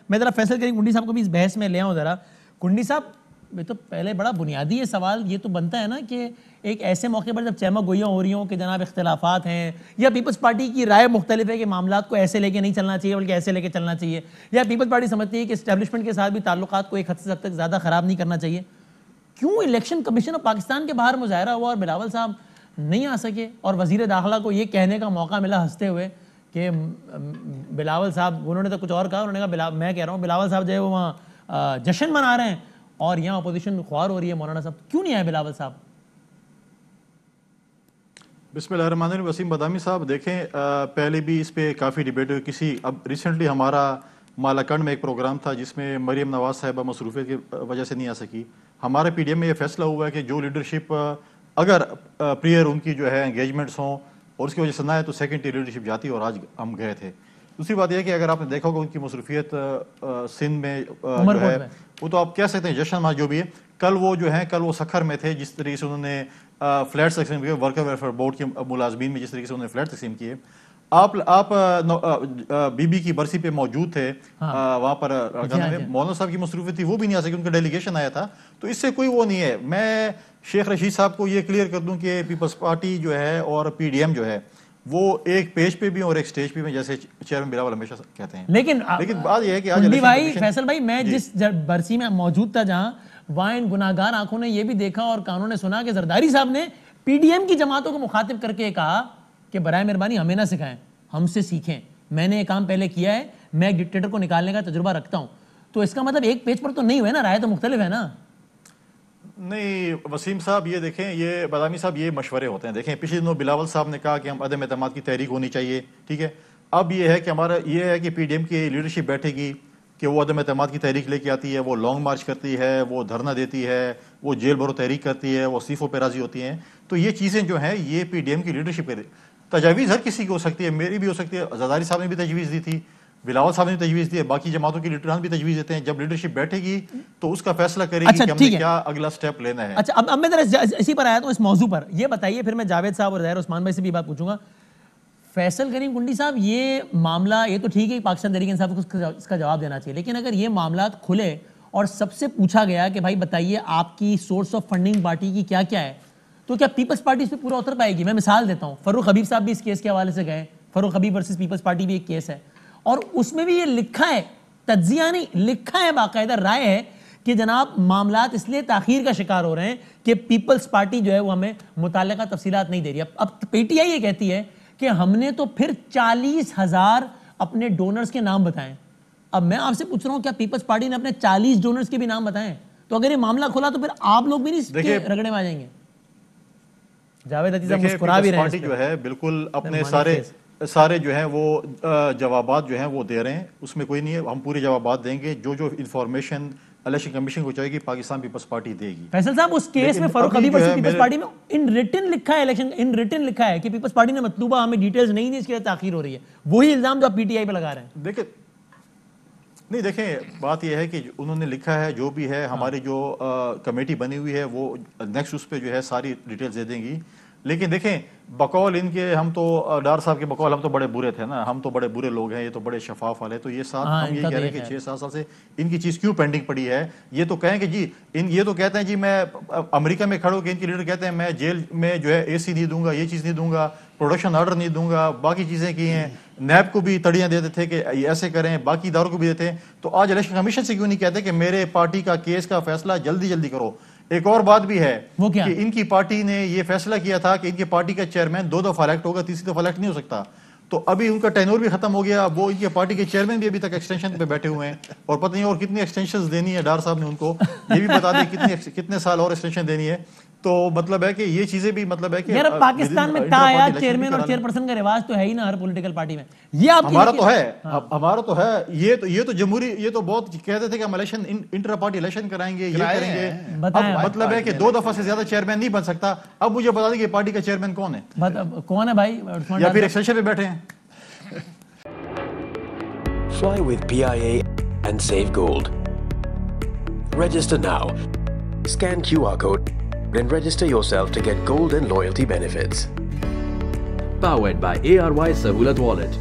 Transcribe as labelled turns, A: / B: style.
A: میں ذرا فیصل کریم کنڈی صاحب کو بھی اس بحث میں لے آؤں ذرا. کنڈی صاحب یہ تو پہلے بڑا بنیادی یہ سوال یہ تو بنتا ہے نا کہ ایک ایسے موقع پر جب چہمہ گوئیاں ہو رہی ہوں کہ جناب اختلافات ہیں یا پیپلز پارٹی کی رائے مختلف ہے کہ معاملات کو ایسے لے کے نہیں چلنا چاہیے بلکہ ایسے لے کے چلنا چاہیے, یا پیپلز پارٹی سمجھتی ہے کہ اسٹیبلشمنٹ کے ساتھ بھی تعلقات کو ایک حد تک زیادہ خراب نہیں کرنا چاہیے, کیوں الیکشن کمیشن آف پاکستان کے باہر مظاہرہ ہوا اور بلاول صاحب نہیں آ سکے اور وزیر داخلہ کو یہ کہنے کا موقع ملا ہنستے ہوئے کہ بلاول صاحب, انہوں نے تو کچھ اور کہا, انہوں نے کہا میں کہہ رہا ہوں بلاول صاحب جو ہے وہ وہاں جشن منا رہے ہیں اور یہاں اپوزیشن خوار ہو رہی ہے, مولانا صاحب کیوں نہیں آئے بلاول صاحب؟
B: بسم اللہ الرحمن الرحیم. وسیم بادامی صاحب دیکھیں, پہلے بھی اس پہ کافی ڈیبیٹ ہوئی, اب ریسنٹلی ہمارا مالاکنڈ میں ایک پروگرام تھا جس میں مریم نواز صاحبہ مصروفیت کی وجہ سے نہیں آ سکی. ہمارے پی ڈی ایم میں یہ فیصلہ ہوا ہے کہ جو لیڈرشپ اگر پریئر ان کی جو ہے انگیجمنٹس ہوں اور اس کی وجہ سے نہ ہے تو سیکنڈ لیڈرشپ جاتی اور آج ہم گئے تھے. دوسری بات یہ ہے کہ اگر آپ نے دیکھا ہوگا ان کی مصروفیت سندھ میں جو ہے وہ تو آپ کہہ سکتے ہیں جشن منا جو بھی ہے. کل وہ جو ہیں کل وہ سکھر میں تھے, جس طریقے سے انہوں نے فلیٹ تقسیم کیے, ورکر ویلفیئر بورڈ کے ملازمین میں جس طریقے سے انہوں نے فلیٹ تقسیم کیے. آپ بی بی کی برسی پہ موجود تھے وہاں پر, مولانا صاحب کی مصروفیت تھی وہ بھی نہیں آ سکی, ان کا ڈیلیگیشن آیا تھا, تو اس سے کوئی وہ نہیں ہے. میں شیخ رشید صاحب کو یہ کلیئر کر دوں کہ پیپلز پارٹی جو ہے اور پی ڈی ایم جو ہے وہ ایک پیج پہ بھی اور ایک سٹیج پہ بھی, جیسے چیئرمین بلاول ہمیشہ کہتے ہیں. لیکن بات یہ ہے کہ آج
A: بھائی فیصل بھائی میں جس برسی میں موجود تھا جہاں وہاں ان گناہگار آنکھوں نے یہ بھی دیکھا اور کانوں نے سنا کہ زرداری صاحب نے پی ڈی ایم کی جماعتوں کو مخاطب کر کے کہا کہ برائے مہربانی ہمیں نہ سکھائیں, ہم سے سیکھیں, میں نے یہ کام پہلے کیا ہے, میں ایک ڈکٹیٹر کو نکالنے کا تجربہ رکھتا ہوں. تو اس کا مطلب ایک پیج پر تو نہیں ہوئے نا, رائے تو مختلف ہے نا.
B: نہیں وسیم صاحب یہ دیکھیں, یہ بادامی صاحب یہ مشورے ہوتے ہیں. دیکھیں پچھلے دنوں بلاول صاحب نے کہا کہ ہم عدم اعتماد کی تحریک ہونی چاہیے, ٹھیک ہے. اب یہ ہے کہ ہمارا یہ ہے کہ پی ڈی ایم کی لیڈرشپ بیٹھے گی کہ وہ عدم اعتماد کی تحریک لے کے آتی ہے, وہ لانگ مارچ کرتی ہے, وہ دھرنا دیتی ہے, وہ جیل بھرو تحریک کرتی ہے, وہ استعفوں پہ راضی ہوتی ہیں. تو یہ چیزیں جو ہیں یہ پی ڈی ایم کی لیڈرشپ کے تجاویز ہر کسی کی ہو سکتی ہے, میری بھی ہو سکتی ہے, زرداری صاحب نے بھی تجویز دی تھی, بلاول صاحب نے تجویز دی ہے, باقی جماعتوں کے لیڈران بھی تجویز دیتے ہیں. جب لیڈرشپ بیٹھے گی تو اس کا فیصلہ کرے گی کہ ہم نے کیا اگلا سٹیپ لینا ہے.
A: اچھا اب میں ذرا اسی پر آیا ہوں, اس موضوع پر یہ بتائیے, پھر میں جاوید صاحب اور ظاہر عثمان بھائی سے بھی بات پوچھوں گا. فیصل کریم کنڈی صاحب یہ معاملہ یہ تو ٹھیک ہے پاکستان تحریک انصاف کو اس کا جواب دینا چاہیے, لیکن اگر یہ معاملات کھلے اور سب سے پوچھا گیا کہ بھائی بتائیے آپ کی سورس آف فنڈنگ پارٹی کی کیا کیا ہے, تو کیا پیپلز پارٹی اس پہ پورا اتر پائے گی؟ میں مثال دیتا ہوں, فاروق حبیب صاحب بھی اس کیس کے حوالے سے گئے, فاروق حبیب ورسز پیپلز پارٹی بھی ایک کیس ہے, اور اس میں بھی یہ لکھا ہے, تجزیہ نہیں, لکھا ہے باقاعدہ رائے ہے کہ جناب معاملات اس لیے تاخیر کا شکار ہو رہے ہیں کہ پیپلز پارٹی جو ہے وہ ہمیں متعلقہ تفصیلات نہیں دے رہی. اب پی ٹی آئی یہ کہتی ہے کہ ہم نے تو پھر 40,000 اپنے ڈونرز کے نام بتائیں. اب میں آپ سے پوچھ رہا ہوں کیا پیپلز پارٹی نے اپنے 40 ڈونرز کے بھی نام بتائیں؟ تو اگر یہ معاملہ کھلا تو پھر آپ لوگ بھی نہیں اس کے رگڑے میں آ جائیں گے؟ جاوید عزیز صاحب مسکرا بھی رہے ہیں.
B: پارٹی جو ہے بالکل اپنے سارے جو ہیں وہ جوابات جو ہیں وہ دے رہے ہیں, اس میں کوئی نہیں ہے, ہم پورے جوابات دیں گے. جو انفارمیشن الیکشن کمیشن کو چاہیے گی پاکستان پیپلز پارٹی دے گی.
A: فیصل صاحب اس کیس میں فاروق حبیب ورسز پیپلز پارٹی میں ان ریٹن لکھا ہے, الیکشن ان ریٹن لکھا ہے کہ پیپلز پارٹی نے مطلوبہ ہمیں ڈیٹیلز نہیں دی, اس کے لیے تاخیر ہو رہی ہے. وہی الزام جو آپ پی ٹی آئی پہ لگا رہے ہیں.
B: دیکھیں بات یہ ہے کہ انہوں نے لکھا ہے جو بھی ہے, ہماری جو کمیٹی بنی ہوئی ہے وہ نیکسٹ اس پہ جو ہے ساری ڈیٹیلز دے دیں گی. لیکن دیکھیں بقول ان کے, ہم تو ڈار صاحب کے بقول ہم تو بڑے برے تھے نا, ہم تو بڑے برے لوگ ہیں, یہ تو بڑے شفاف والے, تو یہ ساتھ ہم یہ کہہ رہے ہیں کہ 6-7 سال سے ان کی چیز کیوں پینڈنگ پڑی ہے. یہ تو کہیں کہ جی یہ تو کہتے ہیں جی میں امریکہ میں کھڑوں کہ ان کے لیڈر کہتے ہیں میں جیل میں جو ہے اے سی نہیں دوں گا, یہ چیز نہیں دوں گا, پروڈکشن آرڈر نہیں دوں گا, باقی چیزیں کی ہیں. نیب کو بھی تڑیاں دیتے تھے کہ ایسے کریں, باقی اداروں کو بھی دیتے ہیں. تو آج الیکشن کمیشن سے کیوں نہیں کہتے کہ میرے پارٹی کا کیس کا فیصلہ جلدی کرو. ایک اور بات بھی ہے کہ ان کی پارٹی نے یہ فیصلہ کیا تھا کہ ان کی پارٹی کا چیئرمین 2 دفعہ الیکٹ ہوگا, تیسری دفعہ الیکٹ نہیں ہو سکتا. تو ابھی ان کا ٹینور بھی ختم ہو گیا, وہ ان کی پارٹی کے چیئرمین بھی ابھی تک ایکسٹینشن پہ بیٹھے ہوئے ہیں, اور پتہ نہیں اور کتنی ایکسٹینشنز دینی ہے. ڈار صاحب نے ان کو یہ بھی بتا دیں کتنے سال اور ایکسٹینشن دینی ہے. تو مطلب ہے کہ یہ چیزیں بھی مطلب ہے کہ
A: یار پاکستان میں تایا چیئرمین اور چیئرپرسن کا رواج تو ہے ہی نا ہر پولیٹیکل پارٹی میں. یہ
B: ہمارا تو ہے یہ تو جمہوری, یہ تو بہت کہتے تھے کہ ہم الیکشن انٹر پارٹی الیکشن کرائیں گے, یہ کریں گے. مطلب ہے کہ 2 دفعہ سے زیادہ چیئرمین نہیں بن سکتا. اب مجھے بتا دیں کہ پارٹی کا چیئرمین کون ہے
A: بھائی,
B: یا پھر ایکسٹینشن پہ بیٹھے ہیں.
C: Fly with PIA and save gold. Register now. Scan QR code and register yourself to get gold and loyalty benefits.
D: Powered by ARY Sahulat Wallet.